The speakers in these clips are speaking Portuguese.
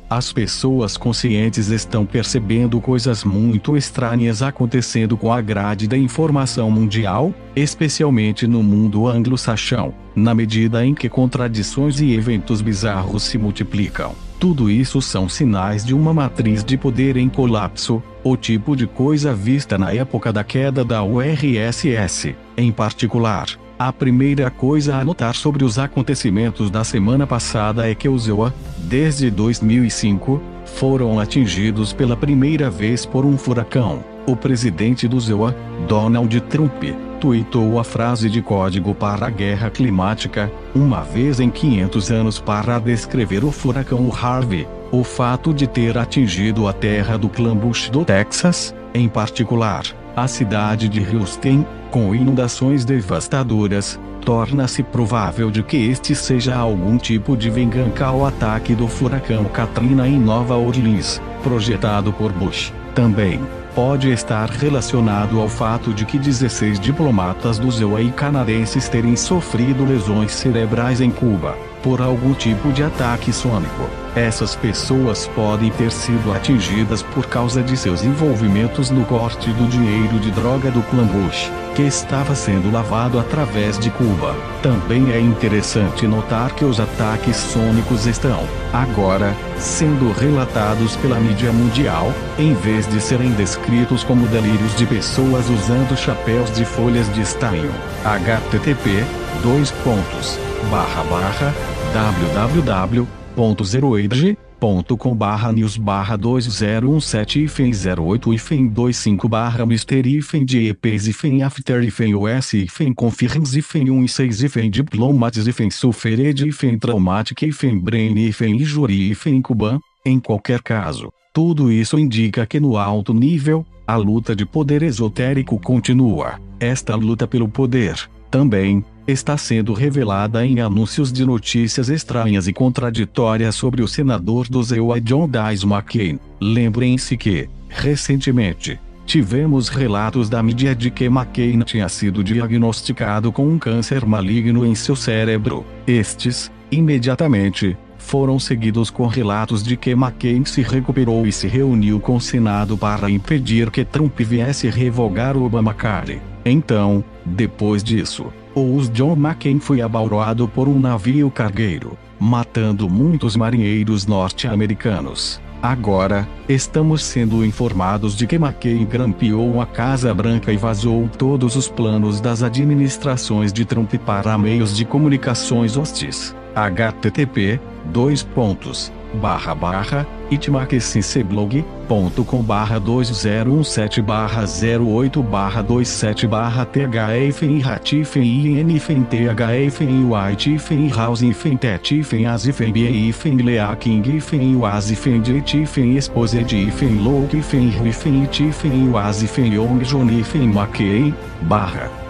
As pessoas conscientes estão percebendo coisas muito estranhas acontecendo com a grade da informação mundial, especialmente no mundo anglo-saxão, na medida em que contradições e eventos bizarros se multiplicam. Tudo isso são sinais de uma matriz de poder em colapso, o tipo de coisa vista na época da queda da URSS, em particular. A primeira coisa a notar sobre os acontecimentos da semana passada é que os EUA, desde 2005, foram atingidos pela primeira vez por um furacão. O presidente dos EUA, Donald Trump, tuitou a frase de código para a guerra climática, uma vez em 500 anos, para descrever o furacão Harvey. O fato de ter atingido a terra do clã Bush do Texas, em particular, a cidade de Houston, com inundações devastadoras, torna-se provável de que este seja algum tipo de vingança ao ataque do furacão Katrina em Nova Orleans, projetado por Bush. Também pode estar relacionado ao fato de que 16 diplomatas dos EUA e canadenses terem sofrido lesões cerebrais em Cuba, por algum tipo de ataque sônico. Essas pessoas podem ter sido atingidas por causa de seus envolvimentos no corte do dinheiro de droga do clã Bush, que estava sendo lavado através de Cuba. Também é interessante notar que os ataques sônicos estão, agora, sendo relatados pela mídia mundial, em vez de serem descritos como delírios de pessoas usando chapéus de folhas de estanho. http://www.zeroage.com/news/2017-08-2015-08-traumatic-brain-injury-cuban. Em qualquer caso, tudo isso indica que no alto nível, a luta de poder esotérico continua. Esta luta pelo poder, também, está sendo revelada em anúncios de notícias estranhas e contraditórias sobre o senador do EUA John Dies McCain. Lembrem-se que, recentemente, tivemos relatos da mídia de que McCain tinha sido diagnosticado com um câncer maligno em seu cérebro. Estes, imediatamente, foram seguidos com relatos de que McCain se recuperou e se reuniu com o Senado para impedir que Trump viesse revogar o Obamacare. Então, depois disso, o John McCain foi abalroado por um navio cargueiro, matando muitos marinheiros norte-americanos. Agora, estamos sendo informados de que McCain grampeou a Casa Branca e vazou todos os planos das administrações de Trump para meios de comunicações hostis. http://itmacsinceblog.com/2017/008/278/THFN-YTFN-AZFN-BE-FN-LEA-KING-FN-UAZFN-TFN-AZFN-BE-FN-LEA-KING-FN-UAZFN-YONG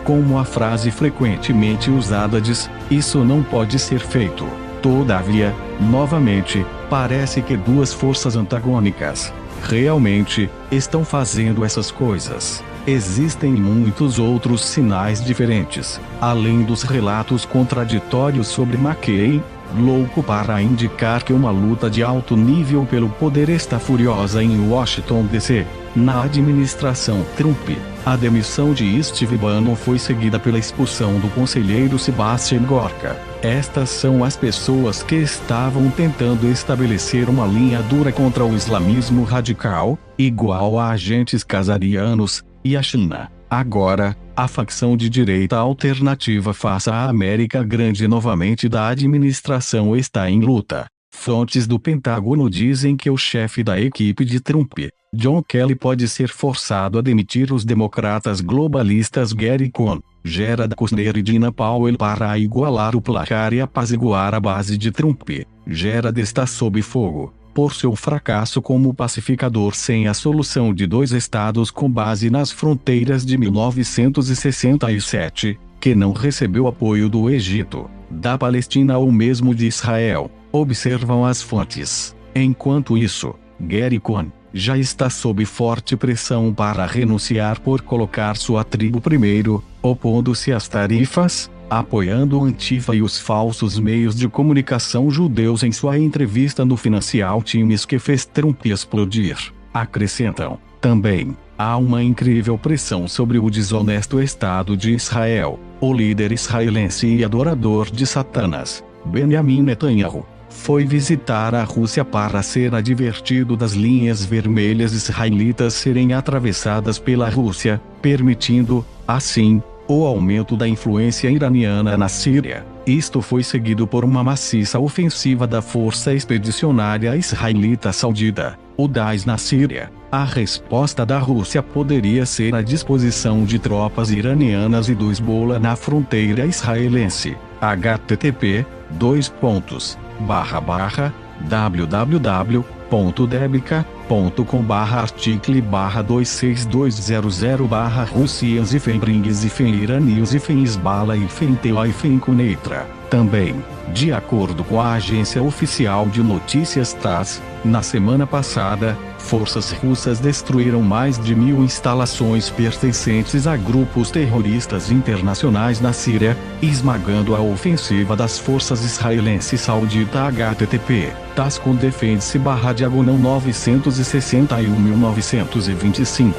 como a frase frequentemente usada diz, isso não pode ser feito. Todavia, novamente, parece que duas forças antagônicas, realmente, estão fazendo essas coisas. Existem muitos outros sinais diferentes, além dos relatos contraditórios sobre McCain, louco para indicar que uma luta de alto nível pelo poder está furiosa em Washington DC. Na administração Trump, a demissão de Steve Bannon foi seguida pela expulsão do conselheiro Sebastian Gorka. Estas são as pessoas que estavam tentando estabelecer uma linha dura contra o islamismo radical, igual a agentes casarianos, e a China. Agora, a facção de direita alternativa face à América Grande novamente da administração está em luta. Fontes do Pentágono dizem que o chefe da equipe de Trump, John Kelly, pode ser forçado a demitir os democratas globalistas Gary Cohn, Jared Kushner e Dina Powell para igualar o placar e apaziguar a base de Trump. Jared está sob fogo por seu fracasso como pacificador sem a solução de dois estados com base nas fronteiras de 1967, que não recebeu apoio do Egito, da Palestina ou mesmo de Israel, observam as fontes. Enquanto isso, Gary Cohn já está sob forte pressão para renunciar por colocar sua tribo primeiro, opondo-se às tarifas, apoiando o Antifa e os falsos meios de comunicação judeus em sua entrevista no Financial Times que fez Trump explodir. Acrescentam, também, há uma incrível pressão sobre o desonesto Estado de Israel. O líder israelense e adorador de Satanás, Benjamin Netanyahu, foi visitar a Rússia para ser advertido das linhas vermelhas israelitas serem atravessadas pela Rússia, permitindo, assim, o aumento da influência iraniana na Síria. Isto foi seguido por uma maciça ofensiva da Força Expedicionária Israelita Saudita, o Daesh na Síria. A resposta da Rússia poderia ser a disposição de tropas iranianas e do Hezbollah na fronteira israelense. http://www.debica.com/article/26200/Russias-iranios-Hezbollah-Teoi-Kunitra. Também, de acordo com a agência oficial de notícias TASS, na semana passada, forças russas destruíram mais de 1.000 instalações pertencentes a grupos terroristas internacionais na Síria, esmagando a ofensiva das forças israelenses saudita. http TASSCOM defende-se/961.925.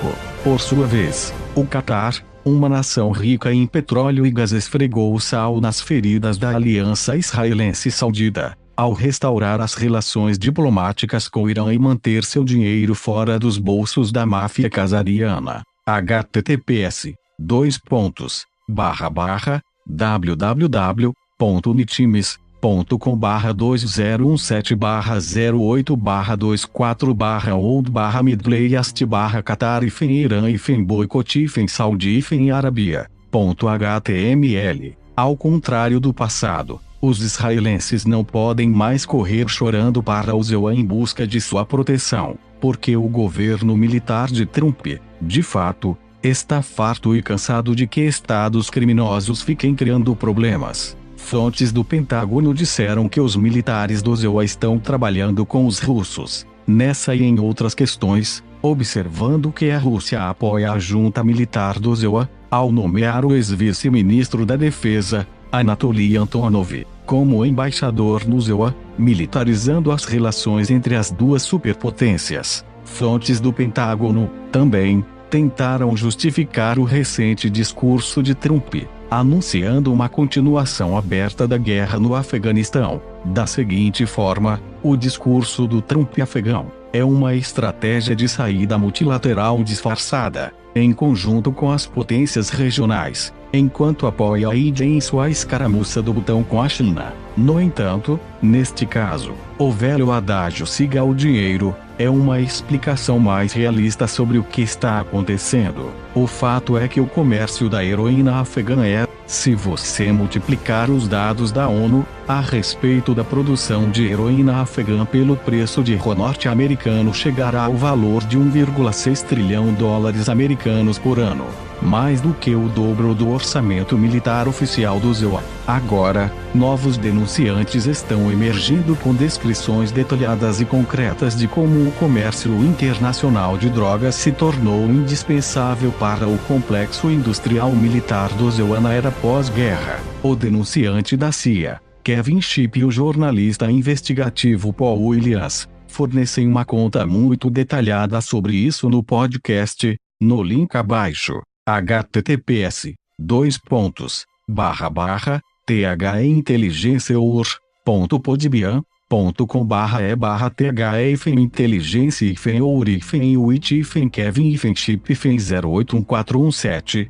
Por sua vez, o Catar, uma nação rica em petróleo e gás, esfregou o sal nas feridas da aliança israelense-saudita, ao restaurar as relações diplomáticas com o Irã e manter seu dinheiro fora dos bolsos da máfia casariana. https://www.nitimes.com/20172/08/midley-Saudi-Arábia.html. Ao contrário do passado, os israelenses não podem mais correr chorando para o ZEUA em busca de sua proteção, porque o governo militar de Trump, de fato, está farto e cansado de que estados criminosos fiquem criando problemas. Fontes do Pentágono disseram que os militares do ZEUA estão trabalhando com os russos, nessa e em outras questões, observando que a Rússia apoia a junta militar do ZEUA, ao nomear o ex-vice-ministro da Defesa, Anatoly Antonov, como embaixador no ZEUA, militarizando as relações entre as duas superpotências. Fontes do Pentágono, também, tentaram justificar o recente discurso de Trump, anunciando uma continuação aberta da guerra no Afeganistão, da seguinte forma: o discurso do Trump afegão é uma estratégia de saída multilateral disfarçada, em conjunto com as potências regionais, enquanto apoia a Índia em sua escaramuça do botão com a China. No entanto, neste caso, o velho adágio "siga o dinheiro" é uma explicação mais realista sobre o que está acontecendo. O fato é que o comércio da heroína afegã é, se você multiplicar os dados da ONU a respeito da produção de heroína afegã pelo preço de ouro norte-americano, chegará ao valor de 1,6 trilhão dólares americanos por ano, mais do que o dobro do orçamento militar oficial do ZEUA. Agora, novos denunciantes estão emergindo com descrições detalhadas e concretas de como o comércio internacional de drogas se tornou indispensável para o complexo industrial militar do ZEUA na era pós-guerra. O denunciante da CIA, Kevin Shipp, e o jornalista investigativo Paul Williams, fornecem uma conta muito detalhada sobre isso no podcast, no link abaixo. https://the-intelligence-kevin-shipp-081417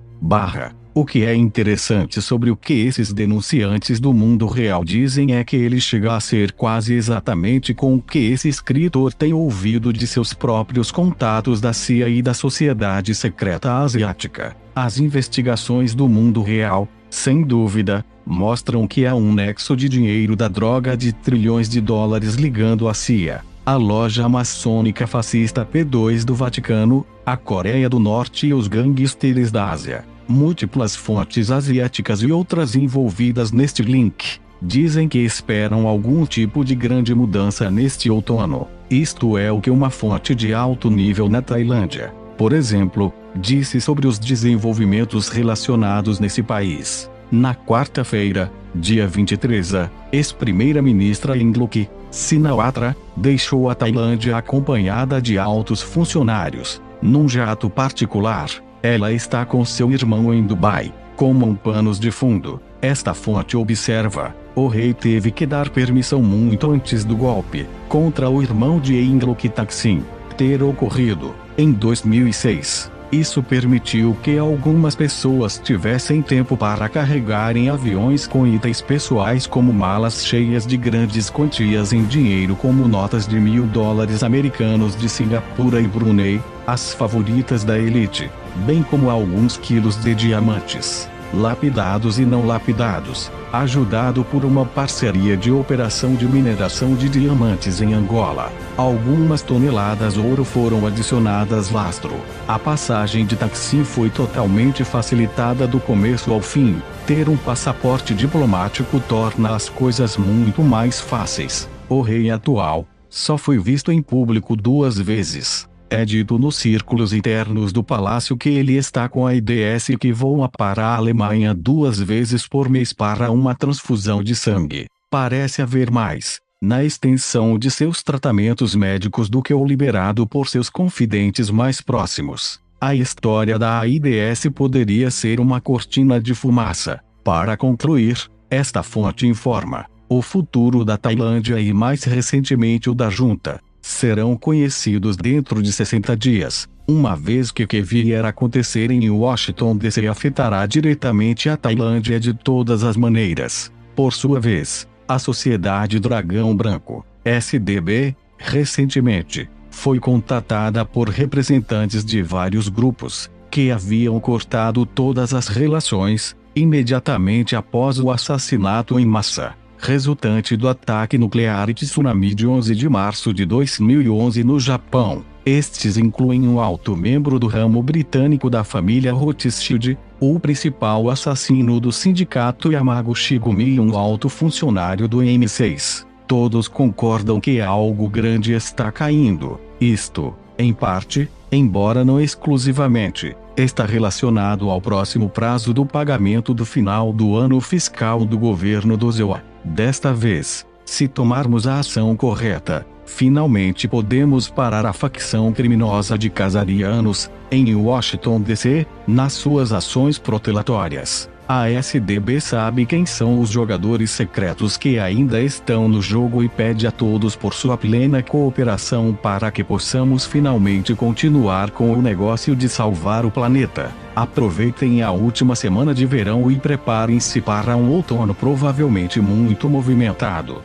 O que é interessante sobre o que esses denunciantes do mundo real dizem é que ele chega a ser quase exatamente com o que esse escritor tem ouvido de seus próprios contatos da CIA e da Sociedade Secreta Asiática. As investigações do mundo real, sem dúvida, mostram que há um nexo de dinheiro da droga de trilhões de dólares ligando a CIA, a loja maçônica fascista P2 do Vaticano, a Coreia do Norte e os gangsters da Ásia. Múltiplas fontes asiáticas e outras envolvidas neste link dizem que esperam algum tipo de grande mudança neste outono. Isto é o que uma fonte de alto nível na Tailândia, por exemplo, disse sobre os desenvolvimentos relacionados nesse país. Na quarta-feira, dia 23, a ex-primeira-ministra Yingluck Shinawatra deixou a Tailândia acompanhada de altos funcionários, num jato particular. Ela está com seu irmão em Dubai, como panos de fundo. Esta fonte observa: o rei teve que dar permissão muito antes do golpe contra o irmão de Yingluck Thaksin ter ocorrido, em 2006. Isso permitiu que algumas pessoas tivessem tempo para carregarem aviões com itens pessoais como malas cheias de grandes quantias em dinheiro como notas de $1000 americanos de Singapura e Brunei, as favoritas da elite, bem como alguns quilos de diamantes, lapidados e não lapidados, ajudado por uma parceria de operação de mineração de diamantes em Angola. Algumas toneladas ouro foram adicionadas lastro. A passagem de Thaksin foi totalmente facilitada do começo ao fim. Ter um passaporte diplomático torna as coisas muito mais fáceis. O rei atual só foi visto em público 2 vezes. É dito nos círculos internos do palácio que ele está com a AIDS e que voa para a Alemanha 2 vezes por mês para uma transfusão de sangue. Parece haver mais na extensão de seus tratamentos médicos do que o liberado por seus confidentes mais próximos. A história da AIDS poderia ser uma cortina de fumaça. Para concluir, esta fonte informa: o futuro da Tailândia e mais recentemente o da junta serão conhecidos dentro de 60 dias, uma vez que o que vier a acontecer em Washington DC afetará diretamente a Tailândia de todas as maneiras. Por sua vez, a Sociedade Dragão Branco, SDB, recentemente, foi contatada por representantes de vários grupos, que haviam cortado todas as relações, imediatamente após o assassinato em massa resultante do ataque nuclear e tsunami de 11 de março de 2011 no Japão. Estes incluem um alto membro do ramo britânico da família Rothschild, o principal assassino do sindicato Yamaguchi Gumi e um alto funcionário do M6. Todos concordam que algo grande está caindo. Isto, em parte, embora não exclusivamente, está relacionado ao próximo prazo do pagamento do final do ano fiscal do governo do ZEUA. Desta vez, se tomarmos a ação correta, finalmente podemos parar a facção criminosa de casarianos, em Washington DC, nas suas ações protelatórias. A SDB sabe quem são os jogadores secretos que ainda estão no jogo e pede a todos por sua plena cooperação para que possamos finalmente continuar com o negócio de salvar o planeta. Aproveitem a última semana de verão e preparem-se para um outono provavelmente muito movimentado.